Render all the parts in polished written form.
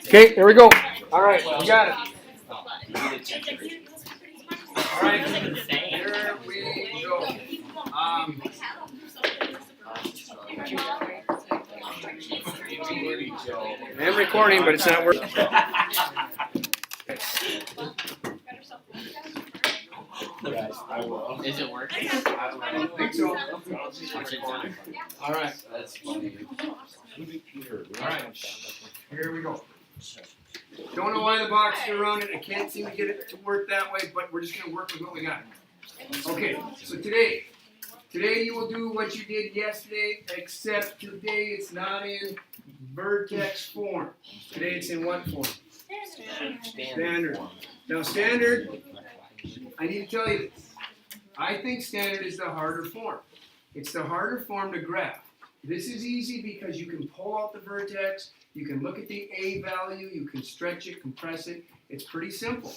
Okay, here we go. All right, we got it. All right, here we go. I'm recording, but it's not working. Is it working? I don't think so. All right. That's funny. All right. Here we go. Don't know why the box is around it. I can't seem to get it to work that way, but we're just going to work with what we got. Okay, so today you will do what you did yesterday, except today it's not in vertex form. Today it's in what form? Standard. Now standard, I need to tell you this. I think standard is the harder form. It's the harder form to graph. This is easy because you can pull out the vertex, you can look at the A value, you can stretch it, compress it. It's pretty simple.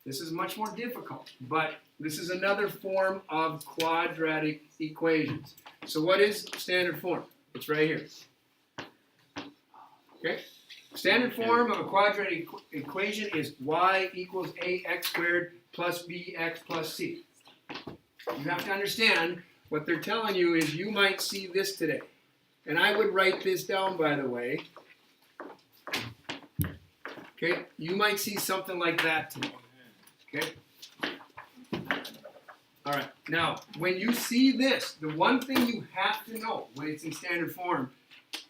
This is much more difficult, but this is another form of quadratic equations. So what is standard form? It's right here. Okay? Standard form of a quadratic equation is y equals ax squared plus bx plus c. You have to understand what they're telling you is you might see this today. And I would write this down, by the way. Okay? You might see something like that today. Okay? All right. Now, when you see this, the one thing you have to know when it's in standard form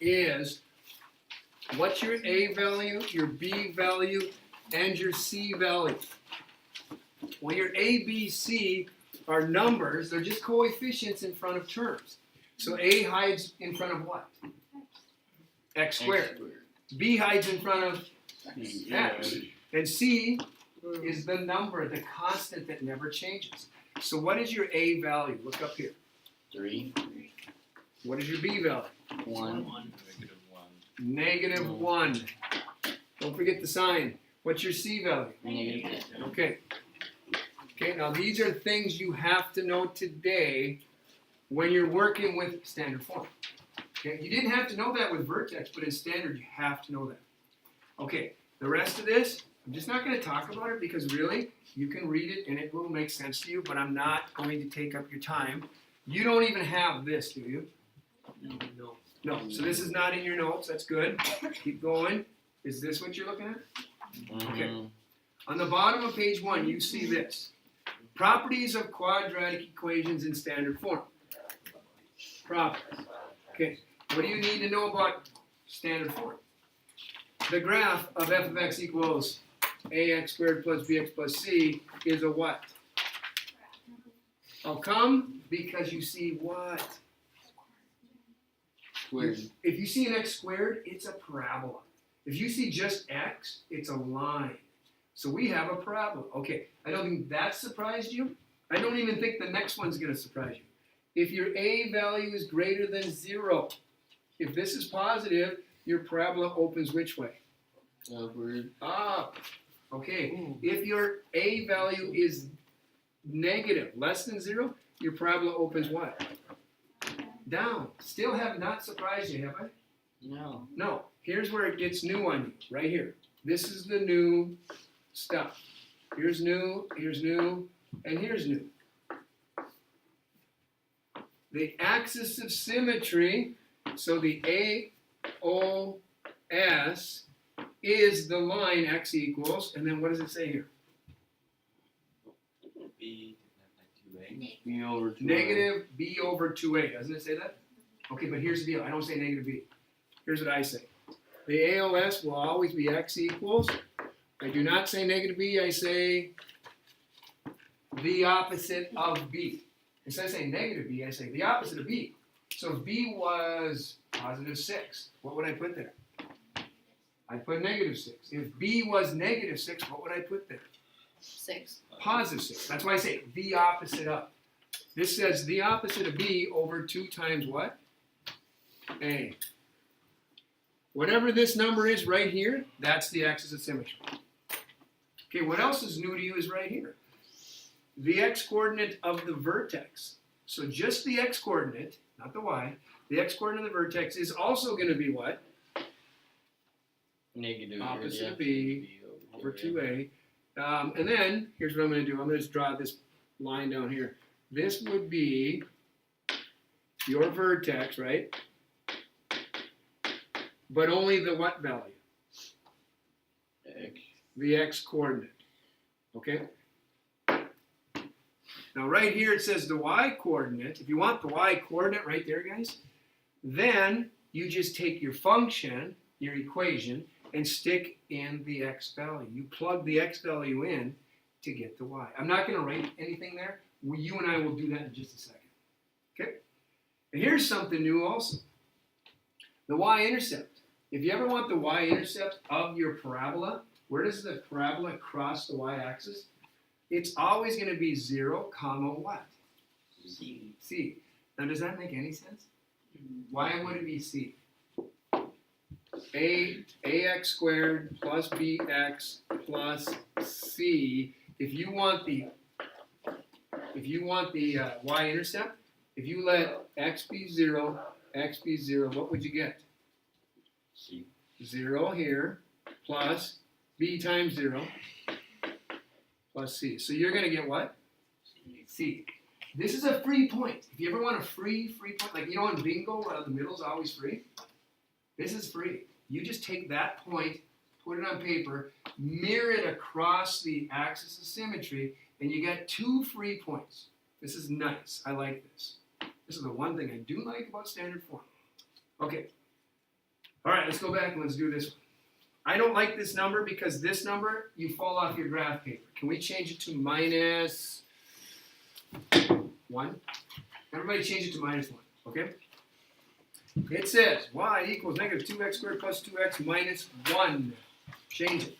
is what's your A value, your B value, and your C value. Well, your A, B, C are numbers. They're just coefficients in front of terms. So A hides in front of what? X squared. B hides in front of X. And C is the number, the constant that never changes. So what is your A value? Look up here. 3. What is your B value? 1. Negative 1. Don't forget the sign. What's your C value? Negative. Okay. Okay, now these are things you have to know today when you're working with standard form. Okay, you didn't have to know that with vertex, but in standard you have to know that. Okay, the rest of this, I'm just not going to talk about it because really, you can read it and it will make sense to you, but I'm not going to take up your time. You don't even have this, do you? No. No, so this is not in your notes. That's good. Keep going. Is this what you're looking at? Okay. On the bottom of page 1, you see this. Properties of quadratic equations in standard form. Properties. Okay. What do you need to know about standard form? The graph of f of x equals ax squared plus bx plus c is a what? How come? Because you see what? Squared. If you see an x squared, it's a parabola. If you see just x, it's a line. So we have a parabola. Okay, I don't think that surprised you. I don't even think the next one's going to surprise you. If your A value is greater than 0, if this is positive, your parabola opens which way? Upward. Up. Okay, if your A value is negative, less than 0, your parabola opens what? Down. Still have not surprised you, have I? No. No. Here's where it gets new on you, right here. This is the new stuff. Here's new, and here's new. The axis of symmetry, so the AOS is the line x equals, and then what does it say here? B over 2. Negative b over 2a. Doesn't it say that? Okay, but here's the deal. I don't say negative b. Here's what I say. The AOS will always be x equals. I do not say negative b. I say the opposite of b. Instead of saying negative b, I say the opposite of b. So if b was positive 6, what would I put there? I'd put negative 6. If b was negative 6, what would I put there? 6. Positive 6. That's why I say the opposite of. This says the opposite of b over 2 times what? A. Whatever this number is right here, that's the axis of symmetry. Okay, what else is new to you is right here. The x-coordinate of the vertex. So just the x-coordinate, not the y, the x-coordinate of the vertex is also going to be what? Negative. Opposite yeah, of B over two. 2a. And then, here's what I'm going to do. I'm going to just draw this line down here. This would be your vertex, right? But only the what value? X. The x coordinate. Okay? Now right here it says the y coordinate. If you want the y coordinate right there, guys, then you just take your function, your equation, and stick in the x value. You plug the x value in to get the y. I'm not going to write anything there. You and I will do that in just a second. Okay? And here's something new also. The y-intercept. If you ever want the y-intercept of your parabola, where does the parabola cross the y-axis? It's always going to be 0, comma what? C. C. Now does that make any sense? Why would it be C? Ax squared plus bx plus c. If you want the y-intercept, if you let x be 0, what would you get? C. 0 here plus b times 0 plus c. So you're going to get what? C. This is a free point. If you ever want a free point, like you know in bingo, the middle's always free. This is free. You just take that point, put it on paper, mirror it across the axis of symmetry, and you get 2 free points. This is nice. I like this. This is the one thing I do like about standard form. Okay. All right, let's go back and let's do this one. I don't like this number because this number, you fall off your graph paper. Can we change it to minus 1? Everybody change it to minus 1, okay? It says y equals negative 2x squared plus 2x minus 1. Change it.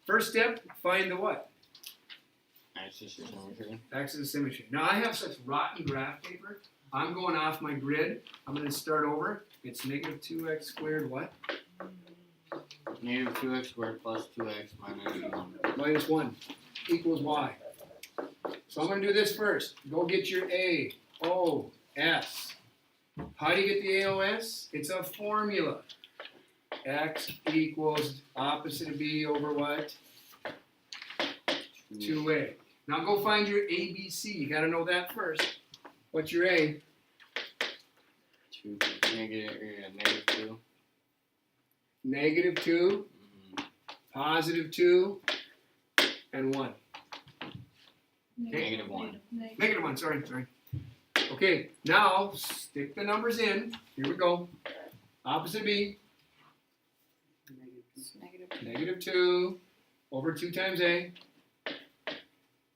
First step, find the what? Axis of symmetry. Axis of symmetry. Now I have such rotten graph paper. I'm going off my grid. I'm going to start over. It's negative 2x squared what? Negative 2x squared plus 2x minus 1. Minus 1 equals y. So I'm going to do this first. Go get your AOS. How do you get the AOS? It's a formula. X equals opposite of b over what? 2a. Now go find your ABC. You got to know that first. What's your A? 2. Negative 2. Negative 2, positive 2, and 1. Negative 1. Negative 1, sorry. Okay, now stick the numbers in. Here we go. Opposite B, negative 2 over 2 times A.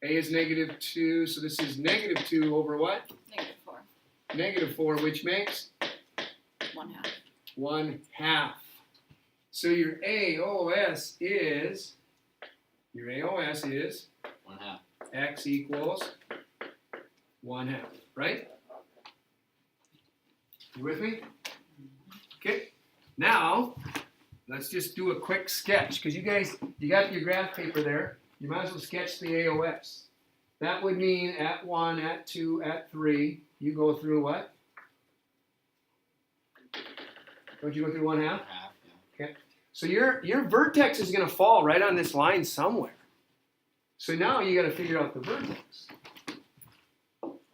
A is negative 2, so this is negative 2 over what? Negative 4. Negative 4, which makes? 1/2. 1/2. So your AOS is 1/2. x equals 1/2, right? You with me? Okay. Now, let's just do a quick sketch, because you got your graph paper there. You might as well sketch the AOS. That would mean at 1, at 2, at 3, you go through what? Don't you go through 1/2? 1/2, yeah. So your vertex is going to fall right on this line somewhere. So now you got to figure out the vertex.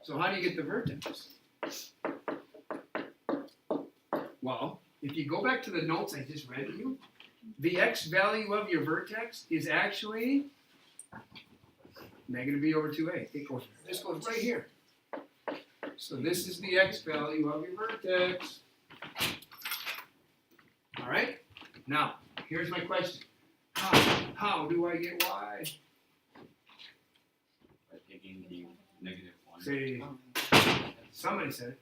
So how do you get the vertex? Well, if you go back to the notes I just read to you, the x value of your vertex is actually negative b over 2a. This goes right here. So this is the x value of your vertex. All right? Now, here's my question. How do I get y? By taking the negative 1. Say, somebody said it.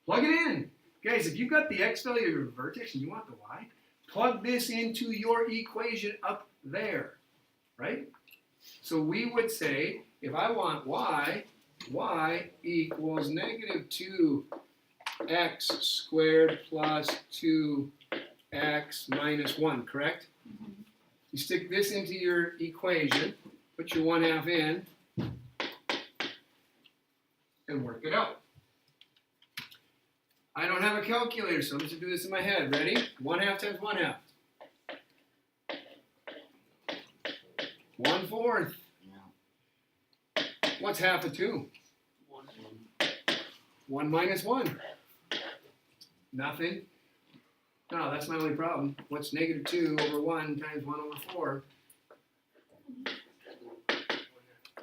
Plug it in. Guys, if you've got the x value of your vertex and you want the y, plug this into your equation up there, right? So we would say, if I want y equals negative 2x squared plus 2x minus 1, correct? You stick this into your equation, put your 1/2 in, and work it out. I don't have a calculator, so I'm just gonna do this in my head. Ready? 1/2 times 1/2. 1/4. Yeah. What's half of 2? 1 minus 1. Nothing. No, that's my only problem. What's negative 2 over 1 times 1 over 4?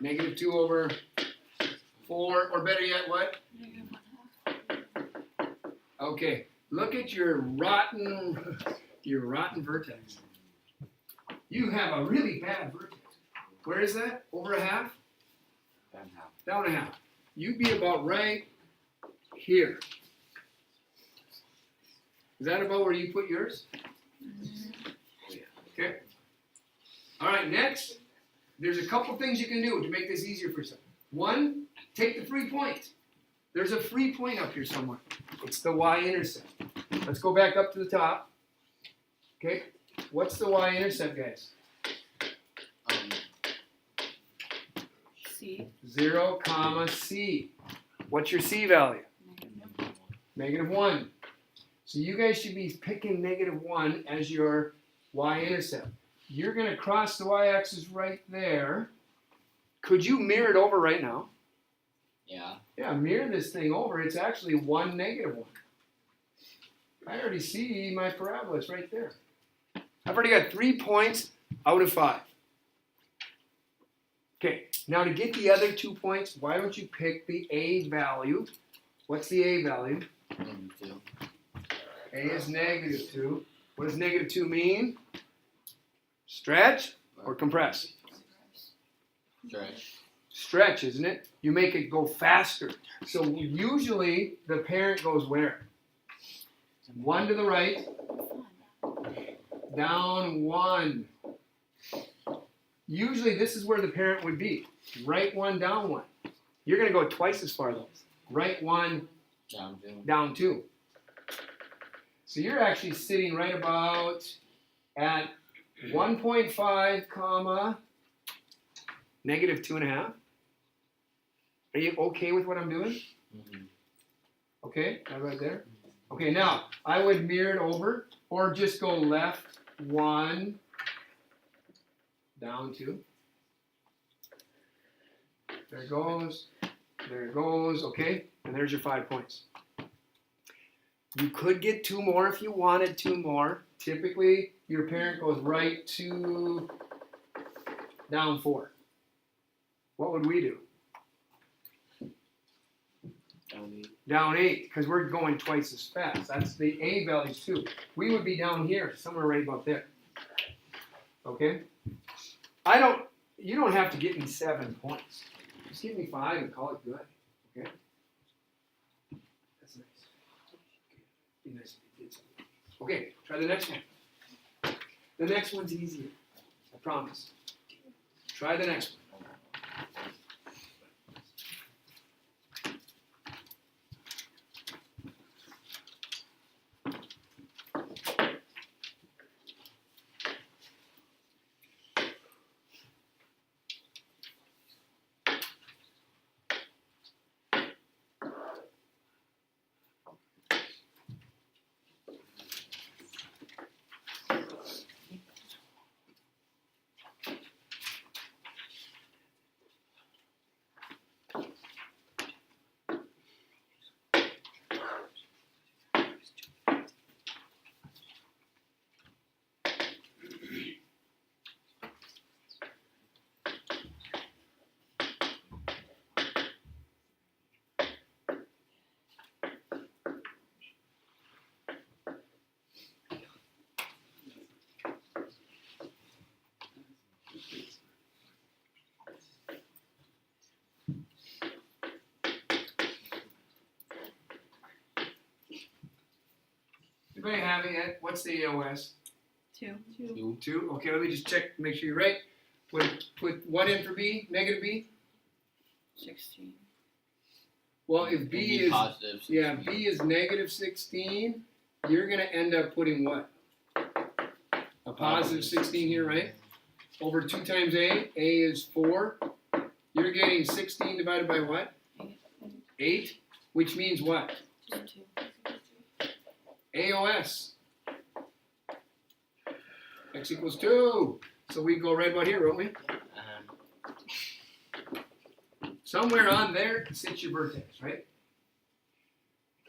Negative 2 over 4, or better yet, what? Negative 1/2. Okay, look at your rotten vertex. You have a really bad vertex. Where is that? Over 1/2? Down 1/2. You'd be about right here. Is that about where you put yours? Okay. All right, next, there's a couple things you can do to make this easier for yourself. One, take the free point. There's a free point up here somewhere. It's the y-intercept. Let's go back up to the top. Okay, what's the y-intercept, guys? C. 0, comma, c. What's your c value? Negative. -1. So you guys should be picking -1 as your y-intercept. You're going to cross the y-axis right there. Could you mirror it over right now? Yeah. Yeah, mirror this thing over. It's actually 1, -1. I already see my parabola. It's right there. I've already got 3 points out of 5. Okay, now to get the other 2 points, why don't you pick the a value? What's the a value? -2. A is -2. What does -2 mean? Stretch or compress? Stretch. Stretch, isn't it? You make it go faster. So usually the parent goes where? 1 to the right, down 1. Usually this is where the parent would be. Right 1, down 1. You're going to go twice as far though. Right 1, Down 2. down 2. So you're actually sitting right about at 1.5, comma, -2.5. Are you okay with what I'm doing? Mm-hmm. Okay, right there. Okay, now I would mirror it over, or just go left 1, down 2. There it goes. There it goes. Okay, and there's your 5 points. You could get 2 more if you wanted 2 more. Typically, your parent goes right 2, down 4. What would we do? Down 8. Down 8, because we're going twice as fast. That's the a values too. We would be down here, somewhere right about there. Okay? You don't have to get me 7 points. Just give me 5 and call it good. Okay? That's nice. Be nice if you did something. Okay, try the next one. The next one's easier. I promise. Try the next one. Anybody have it yet? What's the AOS? 2. 2. Okay, let me just check, make sure you're right. Put what in for B? Negative B? 16. Well, if B is positive. yeah, B is -16, you're gonna end up putting what? A positive 16 here, right? Over 2 times A. A is 4. You're getting 16 divided by what? 8, which means what? 2. AOS. X equals 2. So we go right about here, won't we? Somewhere on there sits your vertex, right?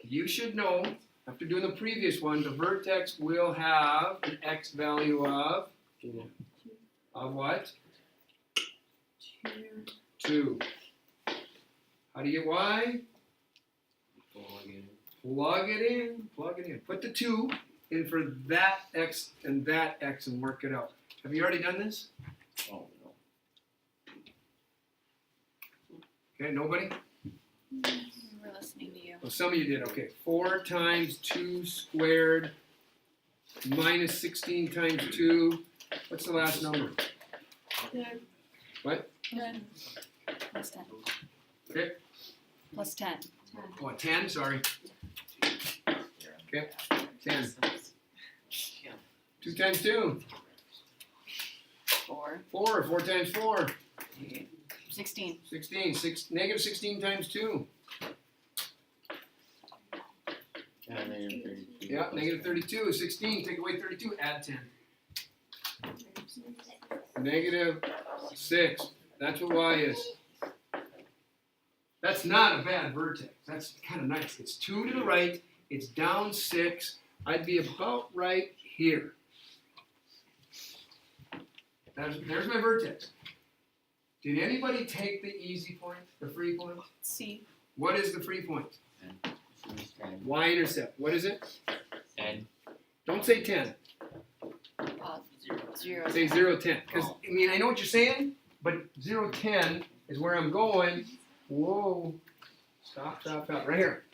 You should know, after doing the previous one, the vertex will have an x value of what? 2. How do you get y? Plug it in. Put the 2 in for that x and work it out. Have you already done this? Oh, no. Okay, nobody? We're listening to you. Well, some of you did. Okay, 4 times 2 squared minus 16 times 2. What's the last number? What? 10. Plus 10. Okay. Plus 10. Oh, 10, sorry. Okay, 10. 2 times 2. 4. 4. 4 times 4. 16. 16. Negative 16 times 2. Yeah, negative 32 is 16. Take away 32, add 10. Negative 6. That's what y is. That's not a bad vertex. That's kind of nice. It's 2 to the right. It's down 6. I'd be about right here. There's my vertex. Did anybody take the easy point, the free point? C. What is the free point? 10. Y-intercept. What is it? 10. Don't say 10. 0. Say 0, 10. Because, I mean, I know what you're saying, but 0, 10 is where I'm going. Whoa. Stop. Right here.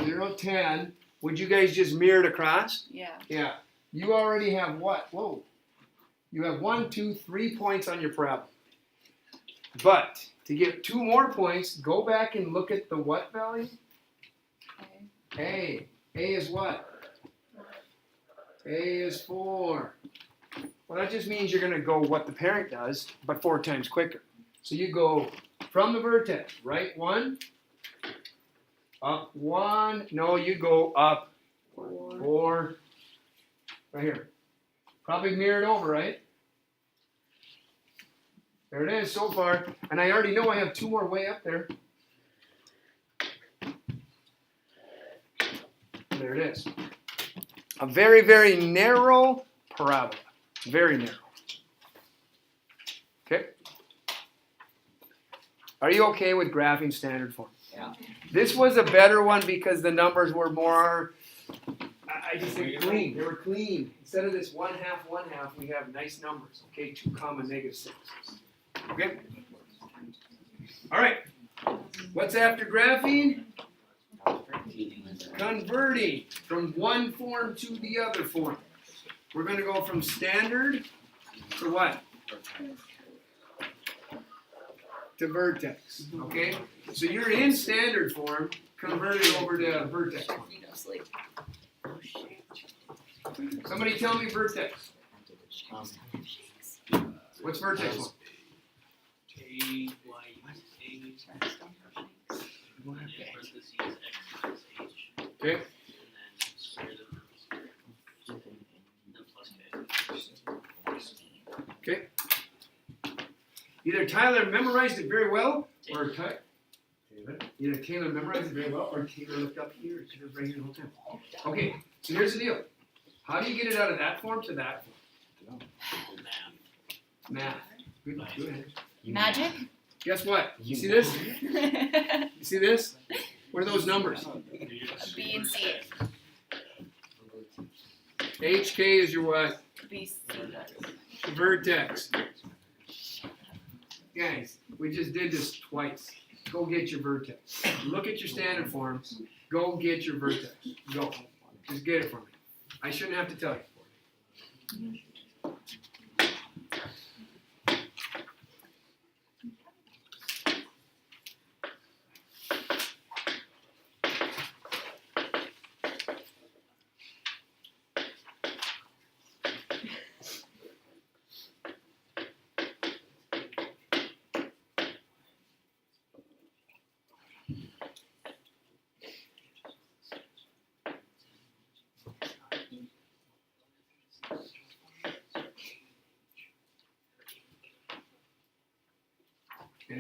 0, 10. Would you guys just mirror it across? Yeah. Yeah. You already have what? Whoa. You have 1, 2, 3 points on your parabola. But to get 2 more points, go back and look at the what value? Okay. A. A is what? A is 4. Well, that just means you're going to go what the parent does, but 4 times quicker. So you go from the vertex, right 1, up 1. No, you go up 4. Right here. Probably mirrored over, right? There it is so far. And I already know I have 2 more way up there. There it is. A very, very narrow parabola. Very narrow. Okay? Are you okay with graphing standard form? Yeah. This was a better one because the numbers were more, I just think clean. They were clean. Instead of this 1/2, 1/2, we have nice numbers. Okay, 2 comma negative 6. Okay? All right. What's after graphing? Converting from one form to the other form. We're going to go from standard to what? To vertex. Okay? So you're in standard form, convert it over to vertex form. Somebody tell me vertex. What's vertex form? Okay. Okay. Either Tyler memorized it very well, or either Taylor memorized it very well, or Taylor looked up here. She was right here the whole time. Okay, so here's the deal. How do you get it out of that form to that form? Math. Good. Magic? Guess what? You see this? You see this? What are those numbers? B and C. HK is your what? B, C. Vertex. Guys, we just did this twice. Go get your vertex. Look at your standard forms. Go get your vertex. Go. Just get it for me. I shouldn't have to tell you.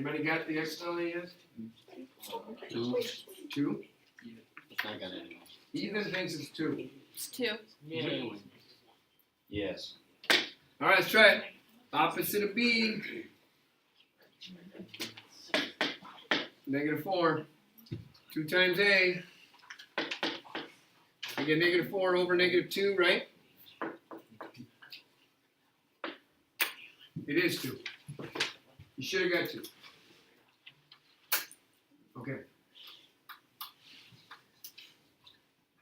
Anybody got the x value yet? 2. 2? I got it. Ethan thinks it's 2. It's 2. Yay. Yes. Alright, let's try it. Opposite of B. -4. 2 times A. You get -4 over -2, right? It is 2. You should have got 2. Okay.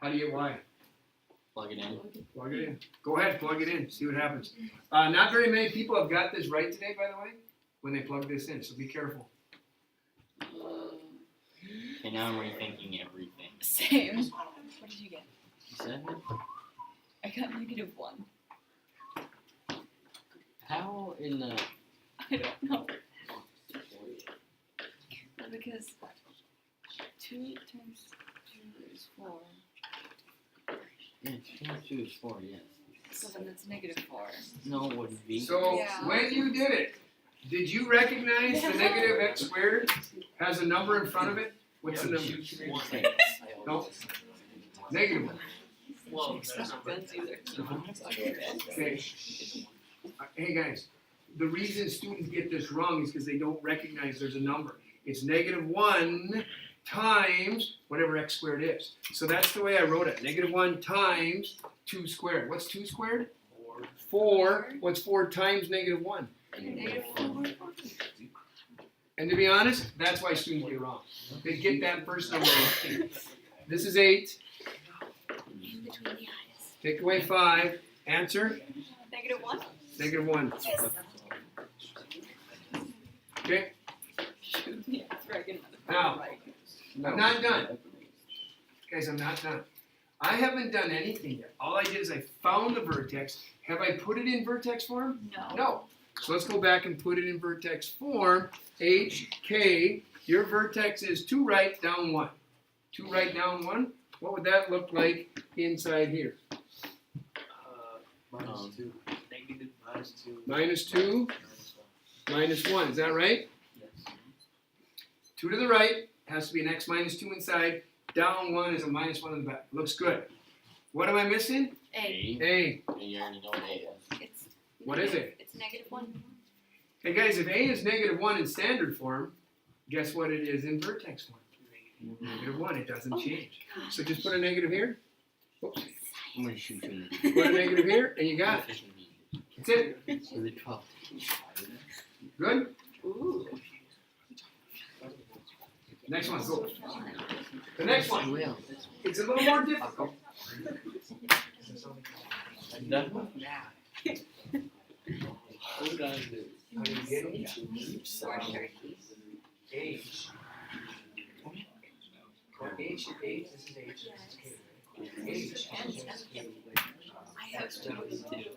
How do you get Y? Plug it in. Plug it in. Go ahead, plug it in. See what happens. Not very many people have got this right today, by the way, when they plug this in, so be careful. Okay, now I'm rethinking everything. Same. What did you get? 7? I got -1. How in the... I don't know. Because 2 times 2 is 4. Yeah, 2 times 2 is 4, yes. So then it's -4. No, it wouldn't be. So Yeah. when you did it, did you recognize the negative x squared has a number in front of it? What's the number? No. -1. Well, that's not bad. Okay. Hey guys, the reason students get this wrong is because they don't recognize there's a number. It's -1 times whatever x squared is. So that's the way I wrote it. -1 times 2 squared. What's 2 squared? 4. What's 4 times -1? And to be honest, that's why students get it wrong. They get that first number wrong. This is 8. In between the eyes. Take away 5. Answer? -1? -1. Okay? Now, I'm not done. Guys, I'm not done. I haven't done anything yet. All I did is I found the vertex. Have I put it in vertex form? No. No. So let's go back and put it in vertex form. H, K, your vertex is 2 right, down 1. 2 right, down 1. What would that look like inside here? -2. Negative -2. -2, -1. Is that right? Yes. 2 to the right has to be an x -2 inside. Down 1 is a -1 in the back. Looks good. What am I missing? A. A. You already know what A is. It's What is it? It's -1. Hey guys, if A is -1 in standard form, guess what it is in vertex form? -1. It doesn't change. So just put a negative here. Oops. I'm gonna shoot you. Put a negative here, and you got it. That's it. So the 12. Good? Ooh. Next one, go. The next one. Well, It's a little more difficult. What did I do? How do you get it? H. H. H, this is H. H. I have to do it too.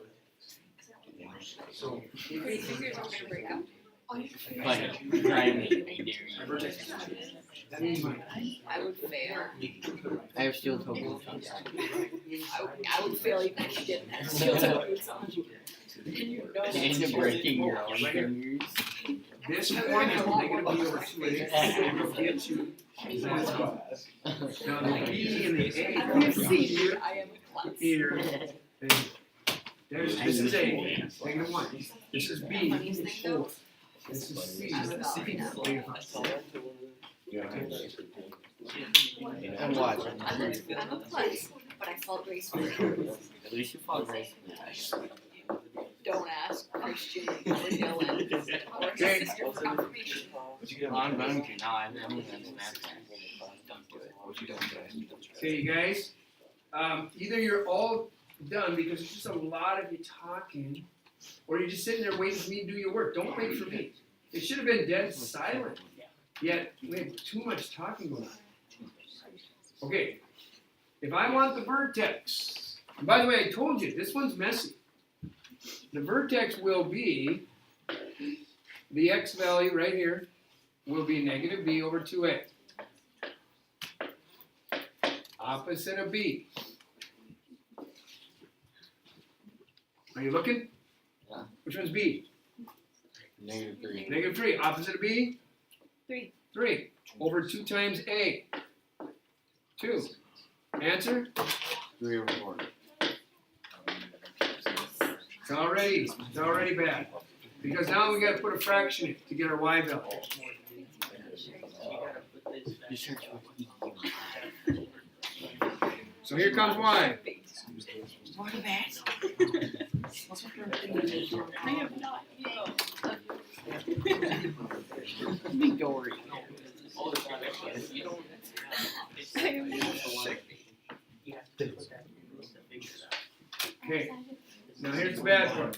So, Your fingers are gonna break out. but try me. I dare you. that means mine. I would fail. I have steel toe boots on. I would fail even if you didn't have steel toe boots on. And you know And you're breaking your own fingers. This form is negative B over 2A. And it'll get you that. Now the B and the A I are would see here, I am a klutz. here, and there's, this is A, -1. This is B, 4. This is C, And watch. I'm a klutz, but I fall gracefully. At least you fought gracefully. Don't ask Christian or Dylan or Okay. his sister for confirmation. Well, I'm going to now. I'm going to Snapchat. Don't do it. Okay, you guys, either you're all done because there's just a lot of you talking, or you're just sitting there waiting for me to do your work. Don't wait for me. It should have been dead silent. Yet we have too much talking going on. Okay, if I want the vertex, and by the way, I told you this one's messy. The vertex will be the x value right here will be negative b over 2a. Opposite of b. Are you looking? Yeah. Which one's b? -3. Negative 3. Opposite of b? 3. 3 over 2 times A. 2. Answer? 3 over 4. It's already bad. Because now we gotta put a fraction in to get our Y value. You search for E. So here comes Y. What a mess. I have not Me Dory. Okay, now here's the bad part.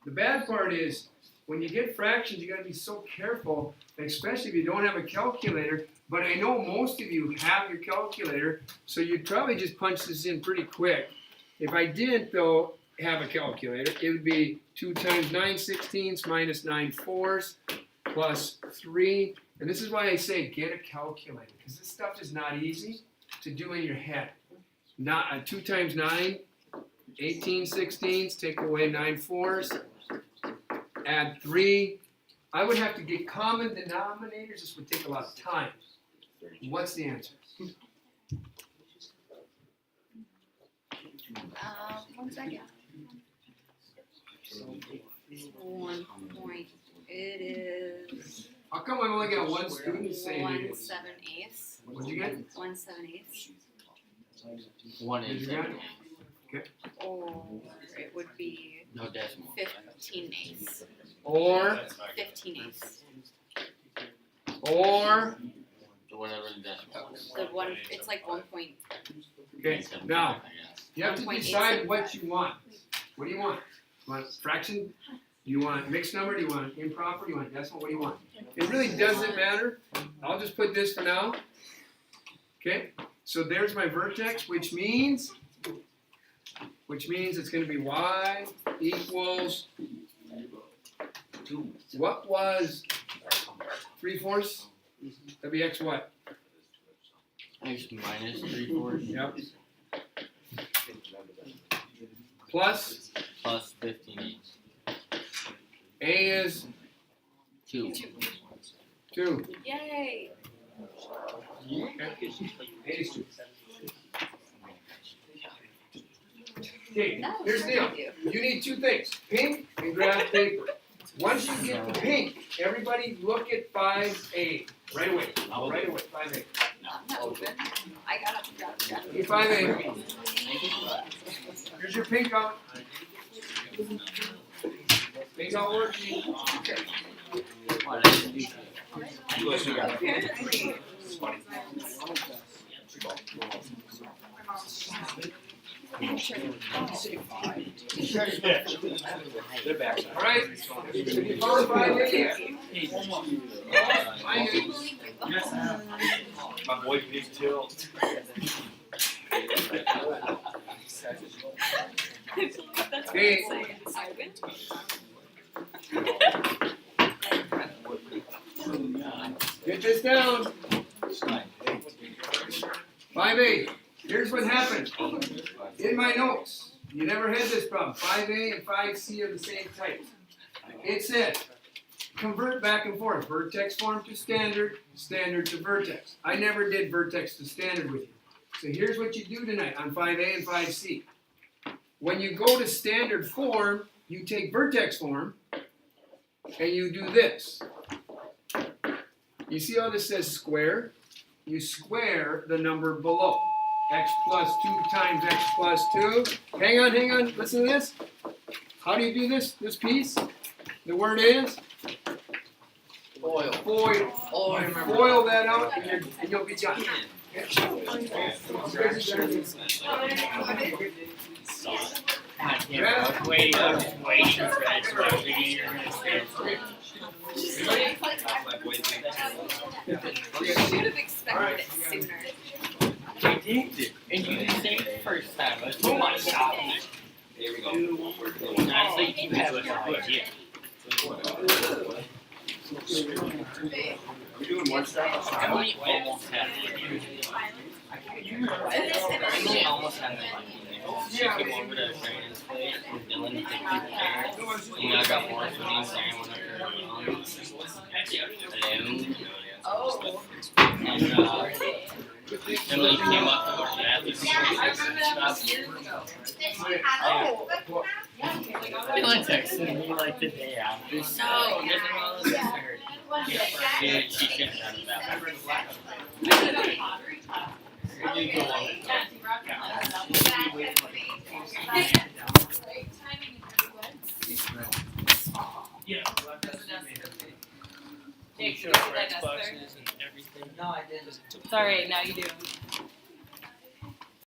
The bad part is, when you get fractions, you gotta be so careful, especially if you don't have a calculator. But I know most of you have your calculator, so you'd probably just punch this in pretty quick. If I didn't, though, have a calculator, it would be 2 times 9/16 minus 9/4 plus 3. And this is why I say get a calculator, because this stuff is not easy to do in your head. Not 2 times 9, 18/16, take away 9/4, add 3. I would have to get common denominators. This would take a lot of time. What's the answer? 1 second. 1 point. It is How come I've only got one student saying 1 it? 7/8. What'd you get? 1 7/8. 1 Did and you 7. Or it would be No decimal. 15/8. Or 15/8. or So whatever the decimal is. The one, it's like 1 point. okay. Now you have to 1.875. decide what you want. What do you want? You want fraction? Do you want mixed number? Do you want improper? Do you want decimal? What do you want? It really doesn't matter. I'll just put this for now. Okay. So there's my vertex, which means it's going to be y equals, what was 3/4? That'd be x what? X minus 3/4 Yep. Plus plus 15/8. a is 2. 2. Yay! A is 2. Okay, That was here's the deal. pretty good. You need 2 things, pink and graph paper. Once you get the pink, everybody look at 5A right away. Right away, 5A. I'm not moving. I got up and grabbed it. Get 5A. Here's your pink out. Pink out working. Okay. Apparently. All right. Have you found 5A yet? My boy Big Tilt. Okay. Get this down. 5A. Here's what happened. In my notes, you never had this problem. 5A and 5C are the same type. It said, convert back and forth. Vertex form to standard, standard to vertex. I never did vertex to standard with you. So here's what you do tonight on 5A and 5C. When you go to standard form, you take vertex form, and you do this. You see how this says square? You square the number below. X plus 2 times x plus 2. Hang on, listen to this. How do you do this piece? The word is? Foil. Foil. Oh, I remember. Foil that out and you'll be done. Wait, I was waiting for that video. You should have expected it sooner. I did. And you didn't say it the first time. I was oh my god. There we go. Honestly, you have a good idea. We're doing one step. I only almost had it. I almost had it. She came over to Shannon's place and Dylan to take there. And I got more so I went up there. Oh. And Emily came up to go to the bathroom. I remember that was years ago. Oh. Emily texted me like the day after. So, there's all this hurt. Yeah, she shouldn't have done that. You go on with that. Jake, Show you did her that Xboxes and everything. It's alright, now you do.